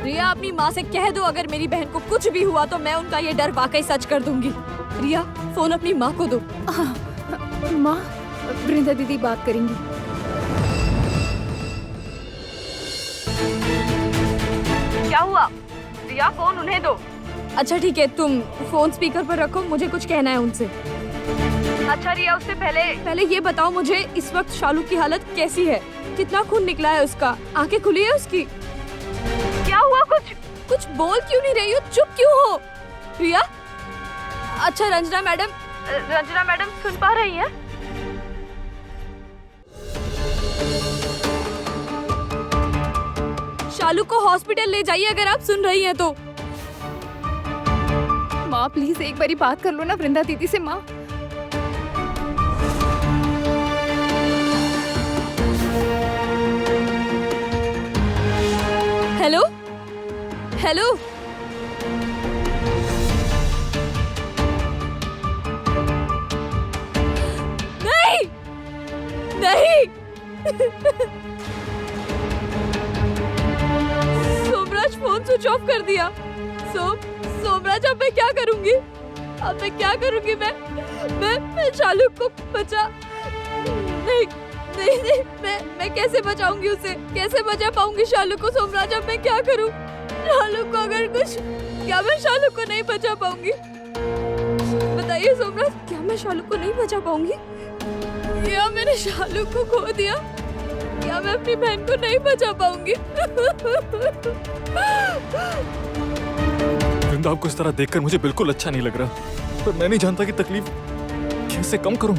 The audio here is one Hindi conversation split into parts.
रिया अपनी माँ से कह दो अगर मेरी बहन को कुछ भी हुआ तो मैं उनका ये डर वाकई सच कर दूंगी। रिया फोन अपनी माँ को दो। माँ, वृंदा दीदी बात करेंगी। क्या हुआ? रिया फोन उन्हें दो। अच्छा ठीक है, तुम फोन स्पीकर पर रखो, मुझे कुछ कहना है उनसे। अच्छा रिया, उससे पहले ये बताओ मुझे इस वक्त शालू की हालत कैसी है? कितना खून निकला है उसका? आंखें खुली है उसकी? क्या हुआ? कुछ बोल क्यों नहीं रही हो? चुप क्यों हो? रिया? अच्छा रंजना मैडम सुन पा रही हैं? शालू को हॉस्पिटल ले जाइए अगर आप सुन रही हैं तो। माँ प्लीज एक बारी बात कर लो ना वृंदा दीदी से। माँ हेलो हेलो नहीं नहीं सोमराज फोन स्विच ऑफ कर दिया। सोमराज अब मैं क्या करूंगी? मैं शालू को बचा नहीं मैं कैसे बचाऊंगी उसे? कैसे बचा पाऊंगी शालू को? सोमराज अब मैं क्या करूं? शालू को अगर कुछ, क्या मैं शालू को नहीं बचा पाऊंगी? बताइए सोमराज, क्या मैं शालू को नहीं बचा पाऊंगी? या मैंने शालू को खो दिया? क्या मैं अपनी बहन को नहीं बचा पाऊंगी? वृंदा, आपको इस तरह देखकर मुझे बिल्कुल अच्छा नहीं लग रहा, पर मैं नहीं जानता कि तकलीफ कैसे कम करूं।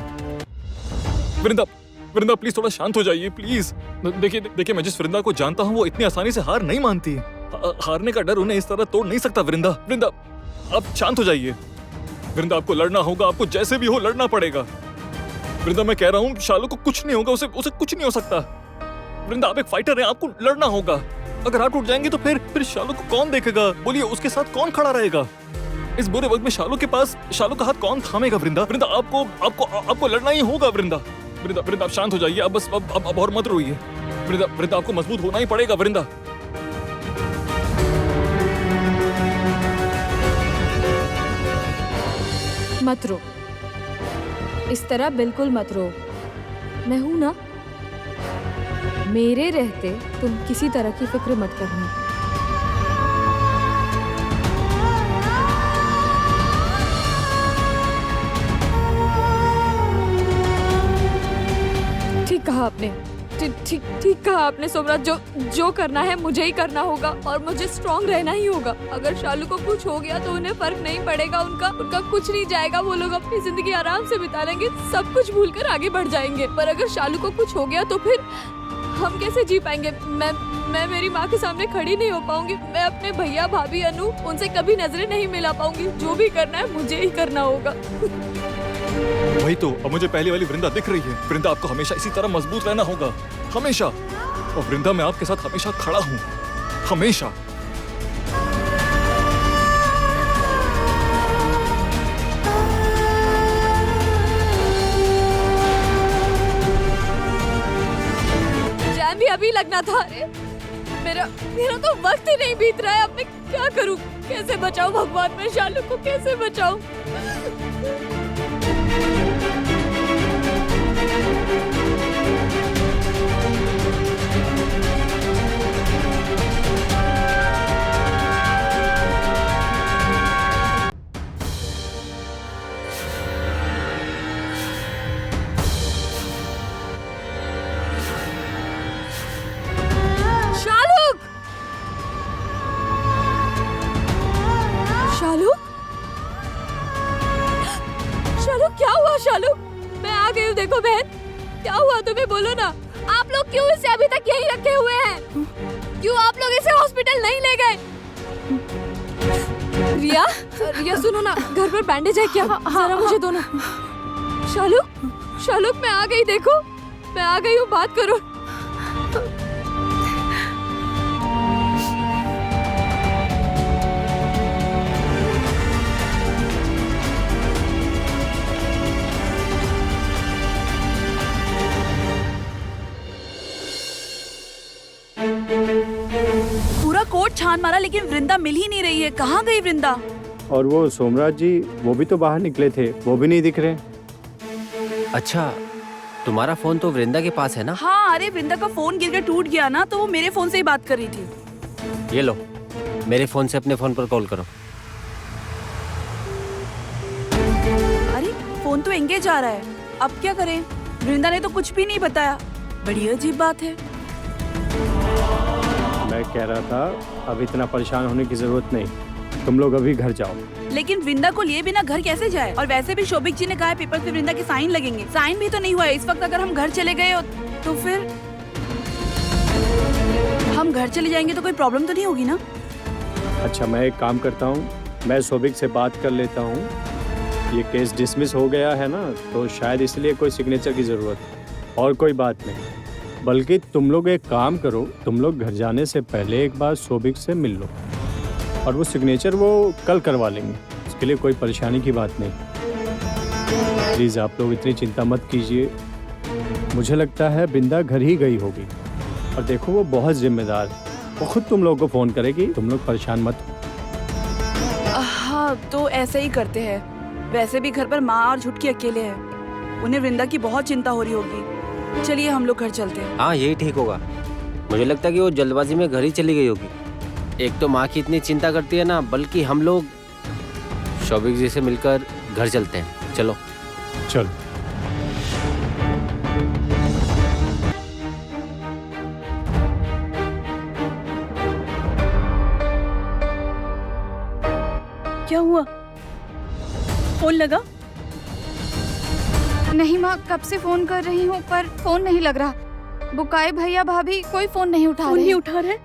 वृंदा प्लीज थोड़ा शांत हो जाइए प्लीज। देखिए मैं जिस वृंदा को जानता हूँ वो इतनी आसानी से हार नहीं मानती। हारने का डर उन्हें इस तरह तोड़ नहीं सकता। वृंदा आप शांत हो जाइए। वृंदा आपको लड़ना होगा, आपको जैसे भी हो लड़ना पड़ेगा। वृंदा मैं कह रहा हूँ शालू को कुछ नहीं होगा, उसे कुछ नहीं हो सकता। वृंदा आप एक फाइटर हैं, आपको लड़ना होगा। अगर आप टूट जाएंगे तो फिर शालू को कौन देखेगा? बोलिए, उसके साथ कौन खड़ा रहेगा? इस बुरे वक्त में शालू का हाथ कौन थामेगा? वृंदा आपको लड़ना ही होगा। वृंदा आप शांत हो जाइए। अब और मत रोइए। वृंदा आपको मजबूत होना ही पड़ेगा। वृंदा मत रो, इस तरह बिल्कुल मत रो। मैं हूं ना, मेरे रहते तुम किसी तरह की फिक्र मत करना। ठीक कहा आपने, ठीक कहा आपने सोमराज। जो करना है मुझे ही करना होगा और मुझे स्ट्रांग रहना ही होगा। अगर शालू को कुछ हो गया तो उन्हें फर्क नहीं पड़ेगा, उनका कुछ नहीं जाएगा। वो लोग अपनी जिंदगी आराम से बिता लेंगे, सब कुछ भूलकर आगे बढ़ जाएंगे। पर अगर शालू को कुछ हो गया तो फिर हम कैसे जी पाएंगे? मैं मेरी माँ के सामने खड़ी नहीं हो पाऊंगी। मैं अपने भैया भाभी अनु उनसे कभी नजरें नहीं मिला पाऊंगी। जो भी करना है मुझे ही करना होगा। वही तो, अब मुझे पहली वाली वृंदा दिख रही है। वृंदा आपको हमेशा इसी तरह मजबूत रहना होगा, हमेशा। और वृंदा मैं आपके साथ हमेशा खड़ा हूँ, हमेशा। जैम भी अभी लगना था। अरे मेरा तो वक्त ही नहीं बीत रहा है। अब मैं क्या करूँ? कैसे बचाऊं भगवान? मैं शालू को कैसे बचाऊं? शालू क्या हुआ? शालू मैं आ गई हूँ। देखो बहन, क्या हुआ तुम्हें? बोलो ना। आप लोग क्यों इसे अभी तक यहीं रखे हुए हैं? क्यों आप लोग इसे हॉस्पिटल नहीं ले गए? रिया सुनो ना, घर पर बैंडेज है क्या? जरा मुझे दो ना। शालू मैं आ गई। देखो मैं आ गई हूँ, बात करो। कोर्ट छान मारा लेकिन वृंदा मिल ही नहीं रही है। कहाँ गई वृंदा? और वो सोमराज जी, वो भी तो बाहर निकले थे, वो भी नहीं दिख रहे। अच्छा, तुम्हारा फोन तो वृंदा के पास है ना? हाँ, अरे वृंदा का फोन गिर के टूट गया ना, तो वो मेरे फोन से ही बात कर रही थी। ये लो, मेरे फोन से अपने फोन पर कॉल करो। अरे फोन तो एंगेज आ रहा है, अब क्या करें? वृंदा ने तो कुछ भी नहीं बताया। बड़ी अजीब बात है। मैं कह रहा था अब इतना परेशान होने की जरूरत नहीं, तुम लोग अभी घर जाओ। लेकिन वृंदा को लिए बिना घर कैसे जाए? और वैसे भी शोभिक जी ने कहा है पेपर पे वृंदा के साइन लगेंगे। साइन भी तो नहीं हुआ है इस वक्त। अगर हम घर चले गए तो फिर हम घर चले जाएंगे तो कोई प्रॉब्लम तो नहीं होगी ना? अच्छा, मैं एक काम करता हूँ, मैं सोबिक से बात कर लेता हूँ। ये केस डिसमिस हो गया है ना, तो शायद इसलिए कोई सिग्नेचर की जरूरत है, और कोई बात नहीं। बल्कि तुम लोग एक काम करो, तुम लोग घर जाने से पहले एक बार सोबिक से मिल लो, और वो सिग्नेचर वो कल करवा लेंगे। इसके लिए कोई परेशानी की बात नहीं। प्लीज़ आप लोग इतनी चिंता मत कीजिए। मुझे लगता है बिंदा घर ही गई होगी, और देखो वो बहुत जिम्मेदार है, वो खुद तुम लोगों को फ़ोन करेगी, तुम लोग परेशान मत हो। हाँ, तो ऐसे ही करते हैं। वैसे भी घर पर माँ और झुटकी अकेले हैं, उन्हें वृंदा की बहुत चिंता हो रही होगी। चलिए हम लोग घर चलते हैं। हाँ, यही ठीक होगा। मुझे लगता है कि वो जल्दबाजी में घर ही चली गई होगी। एक तो माँ की इतनी चिंता करती है ना, बल्कि हम लोग शौविक जी से मिलकर घर चलते हैं। चलो चलो। क्या हुआ? फोन लगा? नहीं माँ, कब से फोन कर रही हूँ पर फोन नहीं लग रहा। बुकाई भैया भाभी कोई फोन नहीं उठा फोन रहे। नहीं उठा रहे?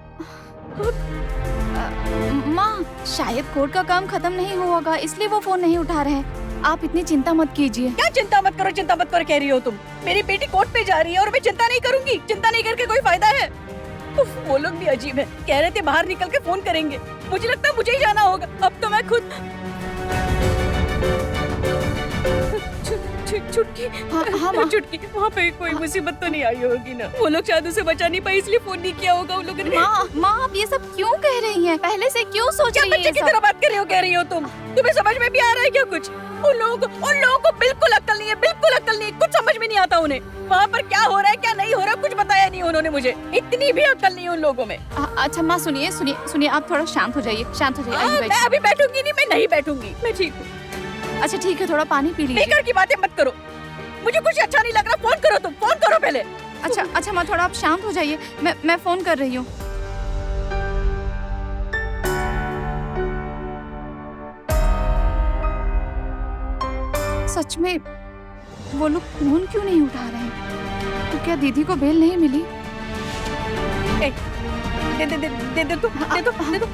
माँ, शायद कोर्ट का काम खत्म नहीं हुआ होगा, इसलिए वो फोन नहीं उठा रहे हैं। आप इतनी चिंता मत कीजिए। क्या चिंता मत करो, चिंता मत करो कह रही हो तुम? मेरी बेटी कोर्ट पे जा रही है और मैं चिंता नहीं करूंगी? चिंता नहीं करके कोई फायदा है? उफ, वो लोग भी अजीब है। कह रहे थे बाहर निकल के फोन करेंगे। मुझे लगता है मुझे ही जाना होगा। अब तो मैं खुद छुटकी। हाँ माँ। छुटकी, वहाँ पे कोई मुसीबत तो नहीं आई होगी ना? वो लोग शायद उसे बचा नहीं पाए इसलिए फोन नहीं किया होगा उन लोगों ने। माँ आप ये सब क्यों कह रही हैं? पहले से क्यों सोच क्या रही हैं बच्चे ये की सब? तरह बात कर रही हो तुम? तुम्हें समझ में भी आ रहा है क्या कुछ? उन लोगों को बिल्कुल अक्ल नहीं है, बिल्कुल अक्ल नहीं है। कुछ समझ में नहीं आता उन्हें। वहाँ पर क्या हो रहा है क्या नहीं हो रहा कुछ बताया नहीं उन्होंने मुझे। इतनी भी अक्ल नहीं है उन लोगों में। अच्छा माँ, सुनिए, आप थोड़ा शांत हो जाइए, शांत हो जाइए। आइए मैं बैठिए। अभी बैठूंगी नहीं, मैं नहीं बैठूंगी, मैं ठीक हूँ। अच्छा ठीक है, थोड़ा पानी पी लीजिए। बेकार की बातें मत करो, मुझे कुछ अच्छा नहीं लग रहा। फोन करो तुम, फोन करो पहले। अच्छा माँ, थोड़ा आप शांत हो जाइए। मैं फोन कर रही हूँ। सच में वो लोग फोन क्यों नहीं उठा रहे हैं? तो क्या दीदी को बेल नहीं मिली? दे दो।